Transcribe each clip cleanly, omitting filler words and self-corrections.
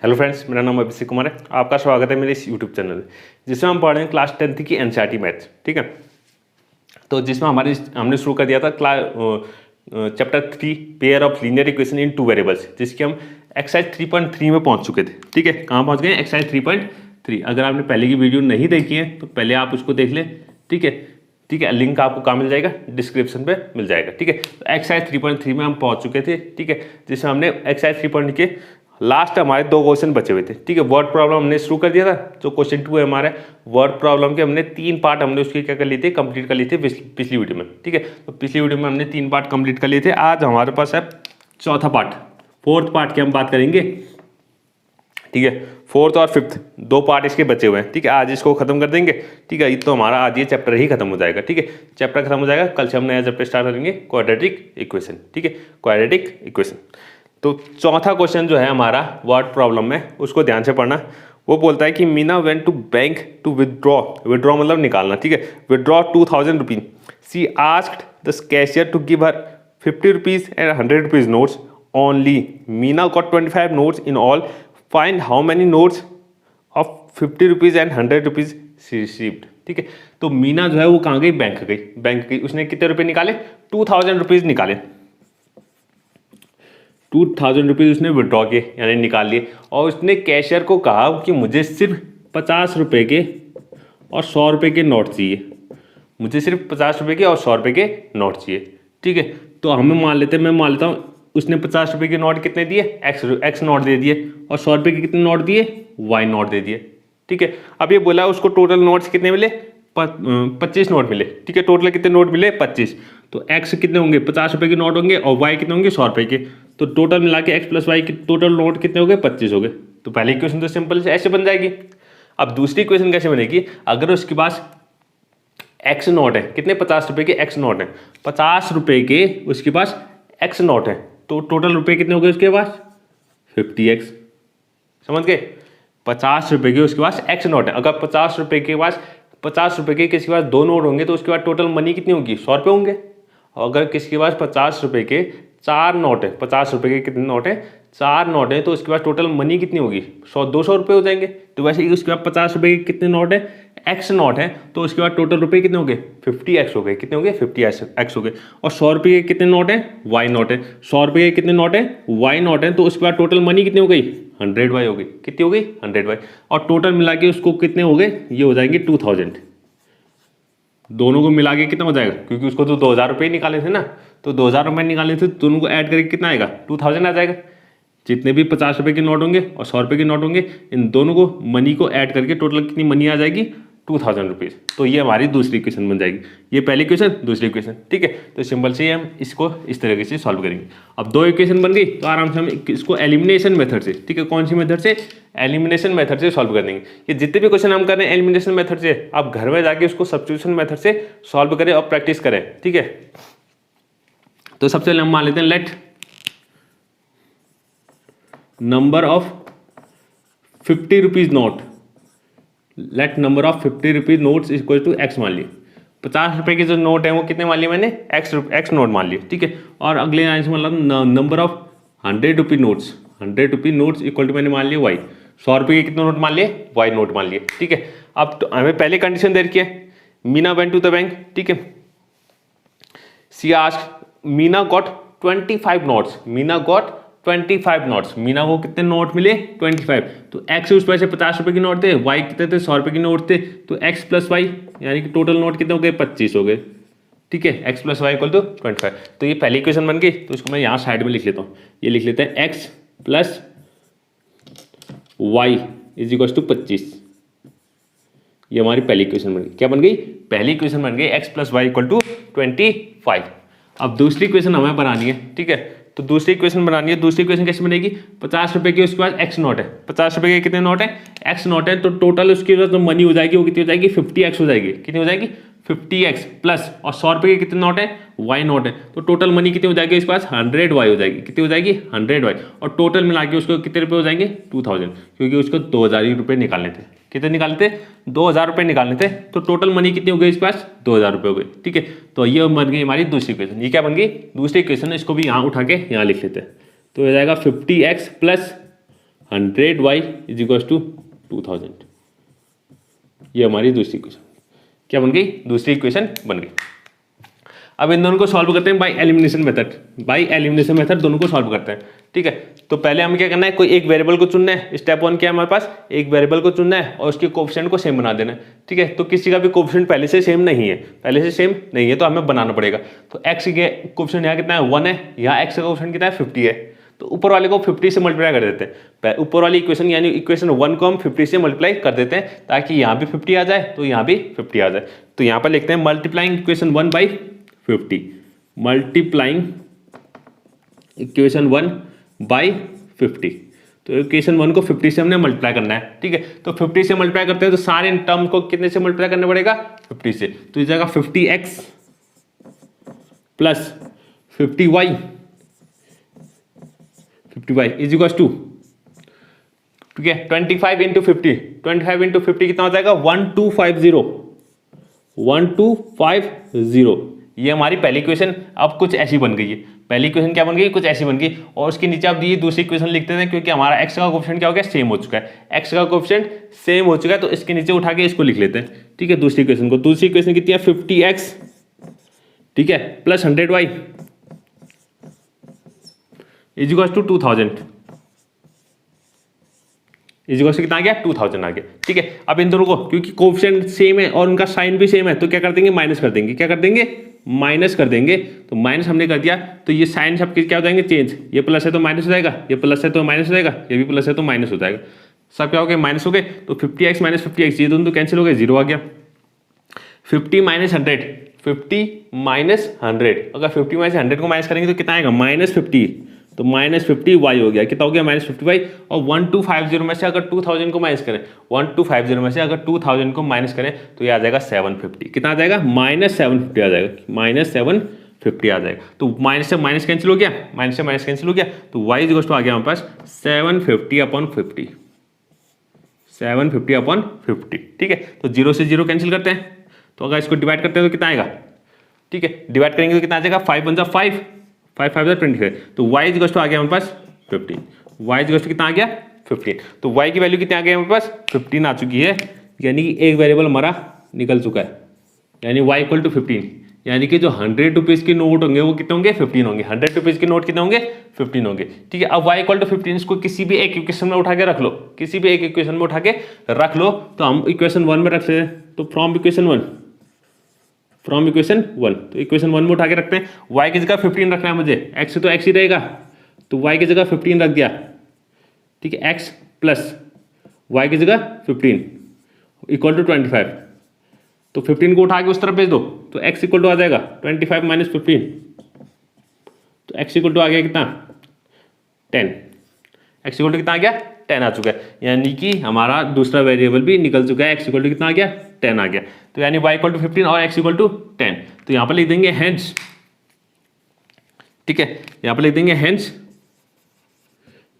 Hello friends, मेरा नाम अभिषेक कुमार है। आपका स्वागत है मेरे इस यूट्यूब चैनल में जिसमें हम पढ़ रहे हैं क्लास 10th की एनसीईआरटी मैथ्स। ठीक है, तो जिसमें हमने शुरू कर दिया था chapter 3 pair of linear equation in two variables, जिसके हम एक्सरसाइज 3.3 में पहुंच चुके थे। ठीक है, कहाँ पहुंच गए? एक्सरसाइज 3.3। अगर आपने पहले की वीडियो नहीं देखी है तो पहले आप उसको देख लें। ठीक है, लिंक आपको कहाँ मिल जाएगा? डिस्क्रिप्शन पे मिल जाएगा। ठीक है, तो एक्सरसाइज 3.3 में हम पहुंच चुके थे। ठीक है, जिसमें हमने एक्सरसाइज 3.3 के लास्ट हमारे 2 क्वेश्चन बचे हुए थे। ठीक है, वर्ड प्रॉब्लम हमने शुरू कर दिया था। जो क्वेश्चन 2 है हमारे वर्ड प्रॉब्लम के, हमने 3 पार्ट हमने उसके क्या कर लिए थे? कंप्लीट कर लिए थे पिछली वीडियो में। ठीक है, तो पिछली वीडियो में हमने 3 पार्ट कंप्लीट कर लिए थे। आज हमारे पास है चौथा पार्ट, 4th पार्ट की हम बात करेंगे। ठीक है, 4th और 5th 2 पार्ट इसके बचे हुए हैं। ठीक है, आज इसको खत्म कर देंगे। ठीक है, तो हमारा आज ये चैप्टर ही खत्म हो जाएगा। ठीक है, चैप्टर खत्म हो जाएगा। कल से हम नया चैप्टर स्टार्ट करेंगे, क्वाड्रेटिक इक्वेशन। ठीक है, क्वाड्रेटिक इक्वेशन। तो चौथा क्वेश्चन जो है हमारा वर्ड प्रॉब्लम में, उसको ध्यान से पढ़ना। वो बोलता है कि Meena went to bank to withdraw मतलब निकालना। ठीक है, withdraw 2000 rupees. She asked the cashier to give her 50 rupees and 100 rupees notes only. Meena got 25 notes in all. Find how many notes of 50 rupees and 100 rupees received. ठीक है, तो मीना जो है वो कहाँ गई? बैंक गई। उसने कितने रुपए निकाले? 2000 रुपीज निकाले। 2000 रुपीज़ उसने विड्रॉ किए, यानी निकाल लिए। और उसने कैशियर को कहा कि मुझे सिर्फ 50 रुपये के और 100 रुपये के नोट चाहिए। मुझे सिर्फ 50 रुपये के और 100 रुपये के नोट चाहिए। ठीक है, तो मैं मान लेता हूँ उसने 50 रुपये के नोट कितने दिए? एक्स नोट दे दिए, और 100 रुपये के कितने नोट दिए? वाई नोट दे दिए। ठीक है, अब ये बोला उसको टोटल नोट्स कितने मिले? 25 नोट मिले। ठीक है, टोटल कितने नोट मिले? 25। तो एक्स कितने होंगे? 50 रुपये के नोट होंगे, और वाई कितने होंगे? 100 रुपये के। तो टोटल मिला के एक्स प्लस वाई के टोटल नोट कितने हो गए? 25 हो गए। तो पहली इक्वेशन तो सिंपल से ऐसे बन जाएगी। अब दूसरी इक्वेशन कैसे बनेगी? अगर उसके पास एक्स नोट है, कितने? 50 रुपये के एक्स नोट है। 50 रुपये के उसके पास एक्स नोट है, तो टोटल रुपये कितने हो गए उसके पास? 50x। समझ गए? 50 रुपये के उसके पास एक्स नोट है। अगर 50 रुपये के पास 50 रुपये के किसी के पास 2 नोट होंगे तो उसके बाद टोटल मनी कितनी होगी? 100 रुपये होंगे। और अगर किसी के पास 50 रुपये के 4 नोट है, 50 रुपये के कितने नोट है? 4 नोट है, तो उसके पास टोटल मनी कितनी होगी? 200 रुपये हो जाएंगे। तो वैसे ही उसके पास 50 रुपये के कितने नोट है? एक्स नोट है, तो उसके बाद टोटल रुपये कितने हो गए? 50x हो गए। कितने हो गए? 50x हो गए। और 100 रुपये के कितने नोट है? वाई नोट है। 100 रुपये के कितने नोट है? वाई नोट है, तो उसके बाद टोटल मनी कितनी हो गई? 100y हो गई। कितनी हो गई? 100y। और टोटल मिला के उसको कितने हो गए? ये हो जाएंगे 2000। दोनों को मिला के कितना हो जाएगा? क्योंकि उसको तो 2000 रुपये निकाले थे ना, तो 2000 रुपये निकाले थे, दोनों को ऐड करके कितना आएगा? 2000 आ जाएगा। जितने भी 50 रुपये के नोट होंगे और 100 रुपये के नोट होंगे, इन दोनों को मनी को ऐड करके टोटल कितनी मनी आ जाएगी? 2000 रुपीज़। तो ये हमारी दूसरी इक्वेशन बन जाएगी। ये पहली इक्वेशन, दूसरी इक्वेशन। ठीक है, तो सिंपल से हम इसको इस तरीके से सॉल्व करेंगे। अब 2 इक्वेशन बन गई, तो आराम से हम इसको एलिमिनेशन मेथड से, ठीक है, कौन सी मेथड से? एलिमिनेशन मेथड से सॉल्व कर देंगे। ये जितने भी क्वेश्चन हम कर रहे हैं एलिमिनेशन मेथड से, आप घर में जाके उसको सब्स्टिट्यूशन मेथड से सॉल्व करें और प्रैक्टिस करें। ठीक है, तो सबसे पहले हम मान लेते हैं let number of 50 rupees note, let number of 50 rupees notes equal to x मान लिए। 50 रुपये के जो नोट है वो कितने मान लिए मैंने? एक्स नोट मान लिए। ठीक है, और अगले लाइन से मतलब number of 100 rupee notes, 100 rupee notes equal to मैंने मान लिए वाई। 100 रुपये के कितने नोट मान लिए? वाई नोट मान लिए। ठीक है, अब तो हमें पहले कंडीशन दे रखी है, Meena went to the bank. ठीक है, she asked, Meena got 25 notes. Meena got 25 notes. Meena को कितने नोट मिले? 25। तो एक्स उस पैसे 50 रुपये के नोट थे, वाई कितने थे? 100 रुपये के नोट थे, तो एक्स प्लस वाई यानी कि टोटल नोट कितने हो गए? 25 हो गए। ठीक है, x plus y equal to 25। तो ये पहली इक्वेशन बन गई, तो इसको मैं यहाँ साइड में लिख लेता हूँ। ये लिख लेते हैं x plus y is equal to 25। ये हमारी पहली इक्वेशन बन गई। क्या बन गई? पहली इक्वेशन बन गई x plus y equal to 25। अब दूसरी इक्वेशन हमें बनानी है। ठीक है, तो दूसरी इक्वेशन बनानी है। दूसरी इक्वेशन कैसे बनेगी? 50 रुपये के उसके बाद एक्स नोट है। 50 रुपये के कितने नोट है? एक्स नोट है, तो टोटल उसकी जो मनी हो जाएगी वो कितनी हो जाएगी? 50x हो जाएगी। कितनी हो जाएगी? 50x प्लस, और 100 रुपये के कितने नोट है? वाई नोट है, तो टोटल मनी कितनी हो जाएगी इसके पास? 100y हो जाएगी। कितनी हो जाएगी? 100y। और टोटल मिला के उसको कितने रुपये हो जाएंगे? 2000, क्योंकि उसको 2000 ही रुपये निकालने थे। कितने निकालने थे? 2000 रुपये निकालने थे, तो टोटल मनी कितनी हो गई इसके पास? 2000 रुपये हो गए। ठीक है, तो ये बन गई हमारी दूसरी इक्वेशन। ये क्या बन गई? दूसरी इक्वेशन। इसको भी यहाँ उठा के यहाँ लिख लेते हैं, तो हो जाएगा 50x plus 100y is equal to 2000। ये हमारी दूसरी इक्वेशन क्या बन गई, दूसरी इक्वेशन बन गई। अब इन दोनों को सॉल्व करते हैं by elimination method. By elimination method दोनों को सॉल्व करते हैं, ठीक है। तो पहले हमें क्या करना है, कोई एक वेरिएबल को चुनना है। स्टेप 1 क्या है हमारे पास, एक वेरिएबल को चुनना है और उसके कोएफिशिएंट को सेम बना देना है, ठीक है। तो किसी का भी कोएफिशिएंट पहले से सेम नहीं है, तो हमें बनाना पड़ेगा। तो x के कोएफिशिएंट यहाँ कितना है 1 है, यहाँ x का कोएफिशिएंट कितना है 50 है। तो ऊपर वाले को 50 से मल्टीप्लाई कर देते हैं। ऊपर वाली इक्वेशन यानी इक्वेशन 1 को हम 50 से मल्टीप्लाई कर देते हैं ताकि यहाँ भी 50 आ जाए तो यहाँ भी 50 आ जाए। तो यहाँ पर लिखते हैं multiplying equation 1 by 50, multiplying equation 1 by 50। तो इक्वेशन 1 को 50 से हमने मल्टीप्लाई करना है, ठीक है। तो 50 से मल्टीप्लाई करते हैं तो सारे टर्म को कितने से मल्टीप्लाई करना पड़ेगा, 50 से। तो इस जगह 50x plus 50y is equal to, ठीक है, 25 इंटू 50, 25 इंटू 50 कितना हो जाएगा 1250। ये हमारी पहली इक्वेशन अब कुछ ऐसी बन गई है। पहली इक्वेशन क्या बन गई, कुछ ऐसी बन गई। और उसके नीचे आप ये दूसरी इक्वेशन लिखते हैं क्योंकि हमारा x का कोएफिशिएंट क्या हो गया, सेम हो चुका है। x का कोएफिशिएंट सेम हो चुका है तो इसके नीचे उठा के इसको लिख लेते हैं, ठीक है, दूसरी इक्वेशन को। दूसरी इक्वेशन कितनी है 50x, ठीक है, plus 100y is equal to 2000 is equal to कितना आ गया 2000 आ गया, ठीक है। अब इन दोनों को क्योंकि कोएफिशिएंट सेम है और उनका साइन भी सेम है तो क्या कर देंगे, माइनस कर देंगे। क्या कर देंगे, माइनस कर देंगे। तो माइनस हमने कर दिया तो ये साइन सबके क्या हो जाएंगे, चेंज। ये प्लस है तो माइनस हो जाएगा, ये प्लस है तो माइनस हो जाएगा, ये भी प्लस है तो माइनस हो जाएगा। सब क्या हो गया, माइनस हो गए। तो 50x माइनस 50x ये दोनों तो कैंसिल हो गए, 0 आ गया। 50 माइनस 100, 50 माइनस 100, अगर 50 माइनस 100 को माइनस करेंगे तो कितना आएगा, माइनस 50। तो माइनस 50y हो गया, कितना हो गया माइनस 50y। और 1250 में से अगर 2000 को माइनस करें, 1250 में से अगर 2000 को माइनस करें तो ये आ जाएगा 750। कितना आ जाएगा, माइनस 750 आ जाएगा, माइनस 750 आ जाएगा। तो माइनस से माइनस कैंसिल हो गया, माइनस से माइनस कैंसिल हो गया। तो y इज इक्वल टू आ गया हमारे पास 750/50, 750/50, ठीक है। तो 0 से 0 कैंसिल करते हैं। तो अगर इसको डिवाइड करते हैं तो कितना आएगा, ठीक है, डिवाइड करेंगे तो कितना आ जाएगा 5 × 5, 5 5 25। तो y इज इक्वल टू आ गया हमारे पास 15, y इज इक्वल टू कितना आ गया 15। तो y की वैल्यू कितनी आ गई हमारे पास 15 आ चुकी है, यानी कि एक वेरिएबल हमारा निकल चुका है, यानी y इक्वल टू 15। यानी कि जो 100 रुपीज़ के नोट होंगे वो कितने होंगे, 15 होंगे। 100 रुपीज़ के नोट कितने होंगे, 15 होंगे, ठीक है। अब y इक्वल टू 15 इसको किसी भी एक इक्वेशन में उठा के रख लो, किसी भी एक इक्वेशन में उठा के रख लो। तो हम इक्वेशन 1 में रख सकते हैं। तो फ्रॉम इक्वेशन 1, तो इक्वेशन 1 में उठा के रखते हैं। y की जगह 15 रखना है मुझे, x तो x ही रहेगा तो y की जगह 15 रख दिया, ठीक है। x प्लस y की जगह 15 इक्वल टू 25। तो 15 को उठा के उस तरफ भेज दो तो x इक्वल टू आ जाएगा 25 माइनस 15। तो x इक्वल टू आ गया कितना 10, x इक्वल टू कितना आ गया 10 आ चुका है। यानी कि हमारा दूसरा वेरिएबल भी निकल चुका है, x इक्वल टू कितना आ गया 10 आ गया। तो यानी y इक्वल टू 15 और x इक्वल टू 10। तो यहाँ पर लिख देंगे हेंस, ठीक है, यहाँ पर लिख देंगे hence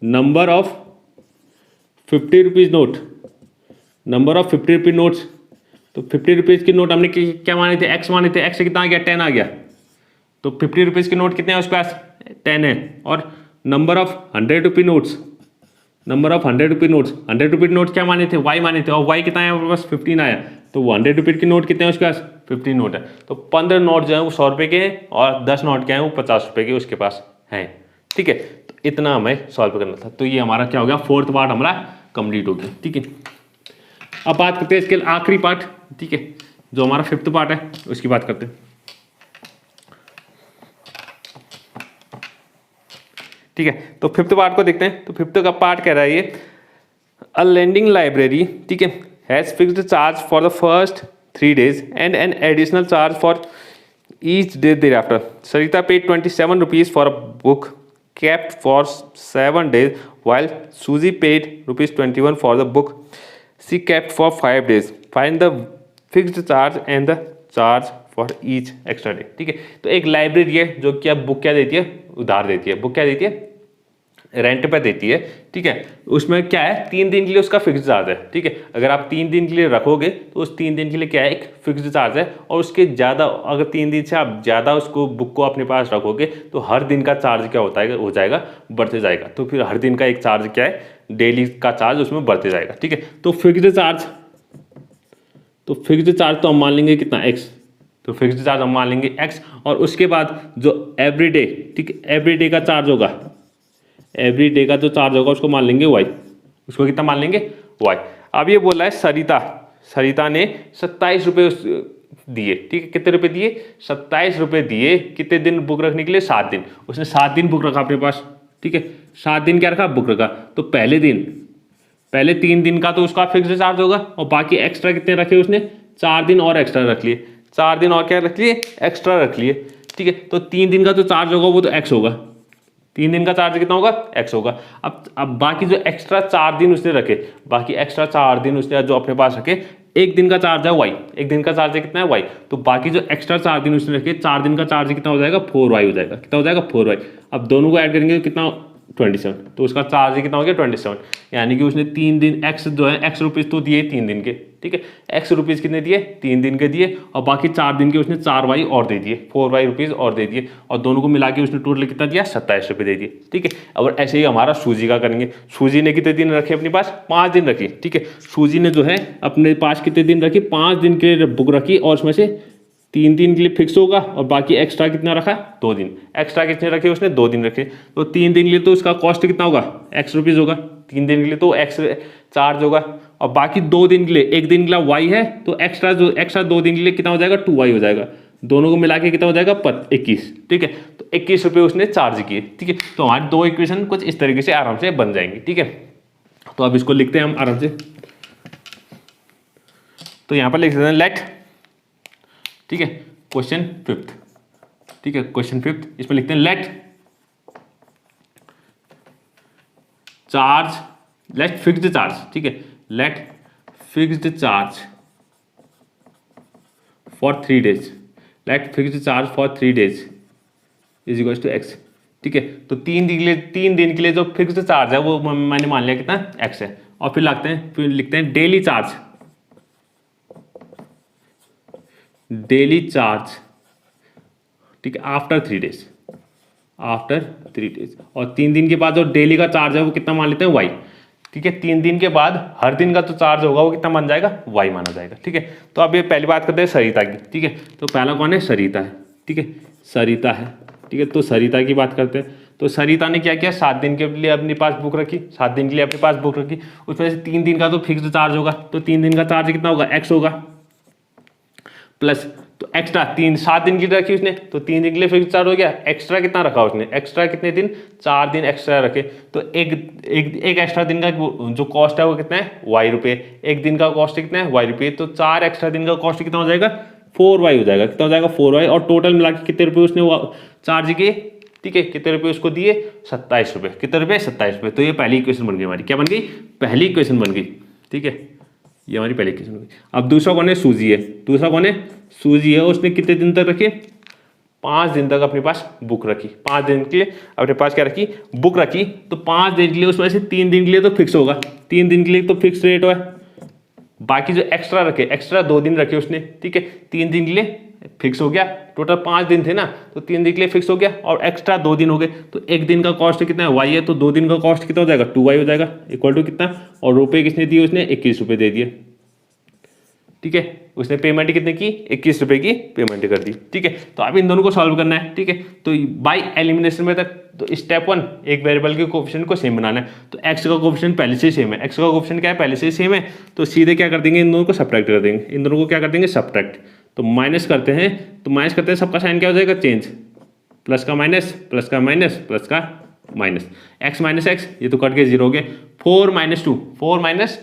number of 50 rupees note, number of 50 rupees notes. तो 50 रुपीज़ की नोट हमने क्या माने थे, x माने थे, x से कितना आ गया 10 आ गया। तो 50 रुपीज़ के नोट कितने हैं उसके पास 10 है। और number of 100 rupee notes, number of 100 rupee notes, 100 rupee note क्या माने थे, y माने थे, और y कितना है हमारे पास 15 आया। तो 100 रुपये के नोट कितने हैं उसके पास 15 नोट है। तो 15 नोट जो है वो 100 रुपये के हैं और 10 नोट क्या है वो 50 रुपये के उसके पास हैं, ठीक है। तो इतना हमें सॉल्व करना था। तो ये हमारा क्या हो गया, 4th पार्ट हमारा कंप्लीट हो गया, ठीक है। अब बात करते हैं इसके आखिरी पार्ट, ठीक है, जो हमारा 5th पार्ट है उसकी बात करते हैं, ठीक है। तो 5th पार्ट को देखते हैं। तो 5th का पार्ट कह रहा है ये, अ लेंडिंग लाइब्रेरी, ठीक है, has fixed charge for the first 3 days and an additional charge for each day thereafter. Sarita paid 27 rupees for a book kept for 7 days while Suzy paid ₹21 for the book she kept for 5 days. Find the fixed charge and the charge for each extra day, ठीक है। तो एक library है जो कि अब book क्या देती है, उधार देती है। बुक क्या देती है, रेंट पे देती है, ठीक है। उसमें क्या है 3 दिन के लिए उसका फिक्स चार्ज है, ठीक है। अगर आप 3 दिन के लिए रखोगे तो उस 3 दिन के लिए क्या है एक फिक्स चार्ज है। और उसके ज़्यादा अगर 3 दिन से आप ज़्यादा उसको बुक को अपने पास रखोगे तो हर दिन का चार्ज क्या होता है हो जाएगा, बढ़ते जाएगा। तो फिर हर दिन का एक चार्ज क्या है डेली का चार्ज उसमें बढ़ते जाएगा। ठीक है, तो फिक्स्ड चार्ज तो हम मान लेंगे कितना x, तो फिक्स्ड चार्ज हम मान लेंगे x, और उसके बाद जो एवरीडे, ठीक है, एवरीडे का चार्ज होगा, एवरीडे का जो चार्ज होगा उसको मान लेंगे y, उसको कितना मान लेंगे y। अब ये बोला है सरिता ने 27 रुपये दिए। ठीक है, कितने रुपए दिए, 27 रुपये दिए, कितने दिन बुक रखने के लिए, 7 दिन। उसने 7 दिन बुक रखा अपने पास। ठीक है, 7 दिन क्या रखा, बुक रखा। तो पहले 3 दिन का तो उसका फिक्स्ड चार्ज होगा, और बाकी एक्स्ट्रा कितने रखे उसने, 4 दिन और एक्स्ट्रा रख लिए, 4 दिन और क्या रख लिए, एक्स्ट्रा रख लिए। ठीक है, तो 3 दिन का जो चार्ज होगा वो तो x होगा, 3 दिन का चार्ज कितना होगा, x होगा। अब बाकी जो एक्स्ट्रा 4 दिन उसने रखे, बाकी एक्स्ट्रा 4 दिन उसने जो अपने पास रखे, एक दिन का चार्ज है y, एक दिन का चार्ज कितना है y, तो बाकी जो एक्स्ट्रा 4 दिन उसने रखे, 4 दिन का चार्ज कितना हो जाएगा, 4y हो जाएगा। कितना हो जाएगा, 4y। अब दोनों को ऐड करेंगे तो कितना, 27, तो उसका चार्ज कितना हो गया, 27। यानी कि उसने 3 दिन x जो है, x रुपीज़ तो दिए 3 दिन के। ठीक है, x रुपीज़ कितने दिए, 3 दिन के दिए, और बाकी 4 दिन के उसने 4y और दे दिए, 4y रुपीज़ और दे दिए, और दोनों को मिला के उसने टोटल कितना दिया, 27 रुपये दे दिए। ठीक है, और ऐसे ही हमारा सूजी का करेंगे। सूजी ने कितने दिन रखे अपने पास, 5 दिन रखी। ठीक है, सूजी ने जो है अपने पास कितने दिन रखी, 5 दिन के लिए बुक रखी, और उसमें से 3 दिन के लिए फिक्स होगा, और बाकी एक्स्ट्रा कितना रखा, 2 दिन। एक्स्ट्रा कितने रखे उसने, 2 दिन रखे। तो 3 दिन के लिए तो उसका कॉस्ट कितना होगा, x रुपीज़ होगा, 3 दिन के लिए तो x चार्ज होगा, और बाकी 2 दिन के लिए, एक दिन के लिए y है, तो एक्स्ट्रा 2 दिन के लिए कितना हो जाएगा, 2y हो जाएगा। दोनों को मिला के कितना हो जाएगा, 21। ठीक है, तो 21 रुपये उसने चार्ज किए। ठीक है, तो हमारी 2 इक्वेशन कुछ इस तरीके से आराम से बन जाएंगी। ठीक है, तो अब इसको लिखते हैं हम आराम से। तो यहाँ पर लिख देते हैं लेट, ठीक है, क्वेश्चन 5th। ठीक है, क्वेश्चन 5th, इसमें लिखते हैं लेट फिक्स्ड चार्ज। ठीक है, let fixed charge for 3 days, let fixed charge for 3 days is equal to x। ठीक है, तो 3 दिन के लिए जो फिक्स्ड चार्ज है वो मैंने मान लिया कितना, x है। और फिर लिखते हैं डेली चार्ज, ठीक है, आफ्टर 3 डेज, और 3 दिन के बाद जो डेली का चार्ज है वो कितना मान लेते हैं, y। ठीक है, 3 दिन के बाद हर दिन का जो चार्ज होगा वो कितना मान जाएगा, y माना जाएगा। ठीक है, तो अब ये पहली बात करते हैं सरिता की। ठीक है, तो पहला कौन है, सरिता है। ठीक है, सरिता है। ठीक है, तो सरिता की बात करते हैं। तो सरिता ने क्या किया, 7 दिन के लिए अपने पास बुक रखी, 7 दिन के लिए अपने पास बुक रखी। उसमें से 3 दिन का तो फिक्स्ड चार्ज होगा, तो 3 दिन का चार्ज कितना होगा, x होगा, प्लस तो एक्स्ट्रा 7 दिन की रखी उसने, तो 3 दिन के लिए फिक्स चार्ज हो गया। एक्स्ट्रा कितना रखा उसने, एक्स्ट्रा कितने दिन, 4 दिन एक्स्ट्रा रखे, तो एक एक्स्ट्रा दिन का जो कॉस्ट है वो कितना है, y रुपये। एक दिन का कॉस्ट कितना है, y रुपये, तो 4 एक्स्ट्रा दिन का कॉस्ट कितना हो जाएगा, 4y हो जाएगा। कितना हो जाएगा, 4y, और टोटल मिला के कितने रुपये उसने चार्ज किए। ठीक है, कितने रुपये उसको दिए, 27 रुपये। कितने रुपये, 27 रुपये। तो ये पहली इक्वेशन बन गई हमारी, क्या बन गई, पहली इक्वेशन बन गई। ठीक है, ये हमारी पहली इक्वेशन होगी। अब दूसरा कौन है, सूजी है। दूसरा कौन है, सूजी है। उसने कितने दिन तक रखे, 5 दिन तक अपने पास बुक रखी। 5 दिन के लिए अपने पास क्या रखी, बुक रखी। तो 5 दिन के लिए उसमें से 3 दिन के लिए तो फिक्स होगा, 3 दिन के लिए तो फिक्स रेट है। बाकी जो एक्स्ट्रा रखे, एक्स्ट्रा 2 दिन रखे उसने। ठीक है, 3 दिन के लिए फिक्स हो गया। टोटल 5 दिन थे ना, तो 3 दिन के लिए फिक्स हो गया, और एक्स्ट्रा 2 दिन हो गए। तो एक दिन का कॉस्ट कितना है, y है, तो 2 दिन का कॉस्ट कितना हो जाएगा, 2y हो जाएगा, इक्वल टू कितना, और रुपये किसने दिए उसने, 21 रुपये दे दिए। ठीक है, उसने पेमेंट कितने की, 21 रुपये की पेमेंट कर दी। ठीक है, तो अब इन दोनों को सॉल्व करना है। ठीक है, तो बाय एलिमिनेशन में तक, तो स्टेप 1 एक वेरिएबल के कोएफिशिएंट को सेम बनाना है। तो x का कोएफिशिएंट पहले से सेम है, x का कोएफिशिएंट क्या है, पहले से सेम है। तो सीधे क्या कर देंगे, इन दोनों को सब्ट्रैक्ट कर देंगे। इन दोनों को क्या कर देंगे, सब्ट्रैक्ट। तो माइनस करते हैं, सबका साइन क्या हो जाएगा, चेंज, प्लस का माइनस, प्लस का माइनस, प्लस का माइनस, x माइनस एक्स, ये तो कट के 0 हो गया। 4 माइनस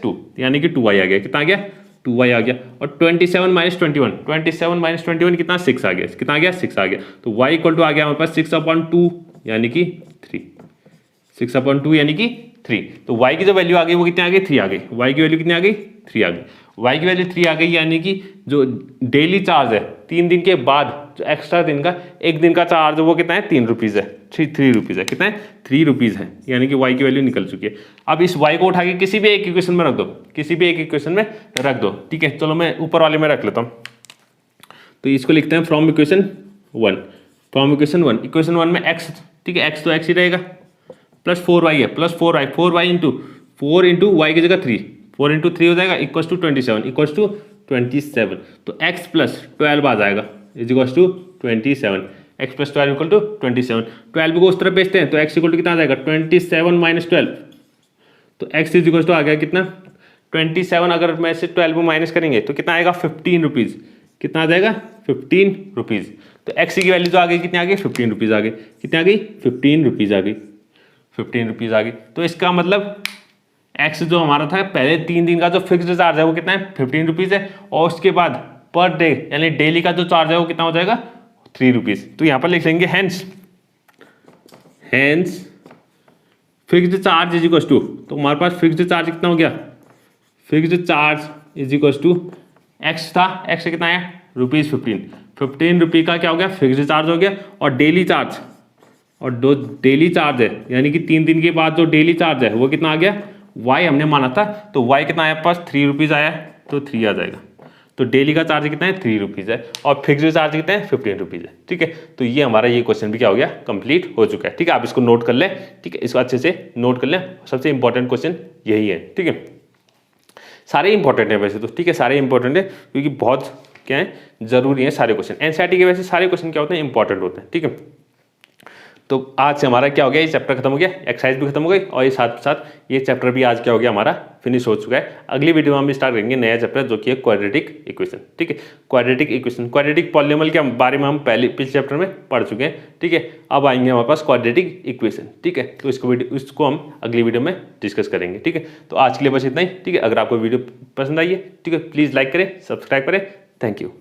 2 यानी कि 2y आ गया। कितना आ गया, 2y आ गया। और 27 माइनस 21 कितना, 6 आ गया। कितना आ गया, 6 आ गया। तो y इक्वल टू आ गया हमारे पास 6/2 यानी कि 3, 6/2 यानी कि 3। तो y की जो वैल्यू आ गई वो कितनी आ गई, 3 आ गई। y की वैल्यू कितनी आ गई, 3 आ गई। y की वैल्यू 3 आ गई, यानी कि जो डेली चार्ज है 3 दिन के बाद, जो एक्स्ट्रा दिन का, एक दिन का चार्ज वो कितना है, 3 रुपीज़ है, 3 रुपीज़ है। कितना है, 3 रुपीज़ है, यानी कि y की वैल्यू निकल चुकी है। अब इस y को उठा के किसी भी एक इक्वेशन में रख दो, किसी भी एक इक्वेशन में रख दो। ठीक है, चलो मैं ऊपर वाले में रख लेता हूँ। तो इसको लिखते हैं फ्रॉम इक्वेशन 1। इक्वेशन 1 में x, ठीक है, x तो x ही रहेगा, प्लस 4y है, plus 4y into 4 into Y की जगह 3, 4 इंटू 3 हो जाएगा इक्वल्स टू 27, इक्वल्स टू 27। तो x प्लस 12 आ जाएगा is equals to 27, x plus 12 equal to 27। 12 को उस तरफ भेजते हैं तो x इक्वल टू कितना आ जाएगा 27 माइनस 12, तो x इज इक्वल्स टू आ गया कितना 27। अगर मैं से 12 को माइनस करेंगे तो कितना आएगा 15 रुपीज़, कितना आ जाएगा 15 रुपीज़। तो x की वैल्यू तो आ गई कितनी आ गई 15 रुपीज़ आ गई, कितनी आ गई 15 रुपीज़ आ गई, 15 रुपीज़ आ गई। तो इसका मतलब x जो हमारा था पहले 3 दिन का जो फिक्स्ड चार्ज है वो कितना है 15 रुपीज़ है, और उसके बाद पर डे यानी डेली का जो चार्ज है वो कितना हो जाएगा 3 रुपीज़। तो यहाँ पर लिख लेंगे hence fixed charge is equal to, तो हमारे पास फिक्स्ड चार्ज कितना हो गया, fixed charge is equal to x था, एक्स कितना है ₹15, 15 रुपये का क्या हो गया फिक्स्ड चार्ज हो गया, और डेली चार्ज और दो डेली चार्ज है यानी कि 3 दिन के बाद जो डेली चार्ज है वो कितना आ गया वाई हमने माना था, तो वाई कितना आया पास 3 रुपीज़ आया, तो 3 आ जाएगा। तो डेली का चार्ज कितना है 3 रुपीज़ है और फिक्स्ड चार्ज कितना है 15 रुपीज़ है। ठीक है, तो ये हमारा ये क्वेश्चन भी क्या हो गया कंप्लीट हो चुका है। ठीक है, आप इसको नोट कर लें, ठीक है, इसको अच्छे से नोट कर लें, सबसे इंपॉर्टेंट क्वेश्चन यही है। ठीक है, सारे इंपॉर्टेंट है वैसे तो, ठीक है, सारे इंपॉर्टेंट है क्योंकि बहुत क्या है जरूरी है सारे क्वेश्चन, एनसीईआरटी के वैसे सारे क्वेश्चन क्या होते हैं इंपॉर्टेंट होते हैं। ठीक है, तो आज से हमारा क्या हो गया ये चैप्टर खत्म हो गया, एक्सरसाइज भी खत्म हो गई और ये साथ साथ ये चैप्टर भी आज क्या हो गया हमारा फिनिश हो चुका है। अगली वीडियो में हम स्टार्ट करेंगे नया चैप्टर जो कि है क्वाड्रेटिक इक्वेशन। ठीक है, क्वाड्रेटिक इक्वेशन, क्वाड्रेटिक पॉलिनोमियल के बारे में हम पिछले चैप्टर में पढ़ चुके हैं। ठीक है, अब आएंगे हमारे पास क्वाड्रेटिक इक्वेशन। ठीक है, तो इसको हम अगली वीडियो में डिस्कस करेंगे। ठीक है, तो आज के लिए बस इतना ही। ठीक है, अगर आपको वीडियो पसंद आई है ठीक है प्लीज़ लाइक करें, सब्सक्राइब करें। Thank you.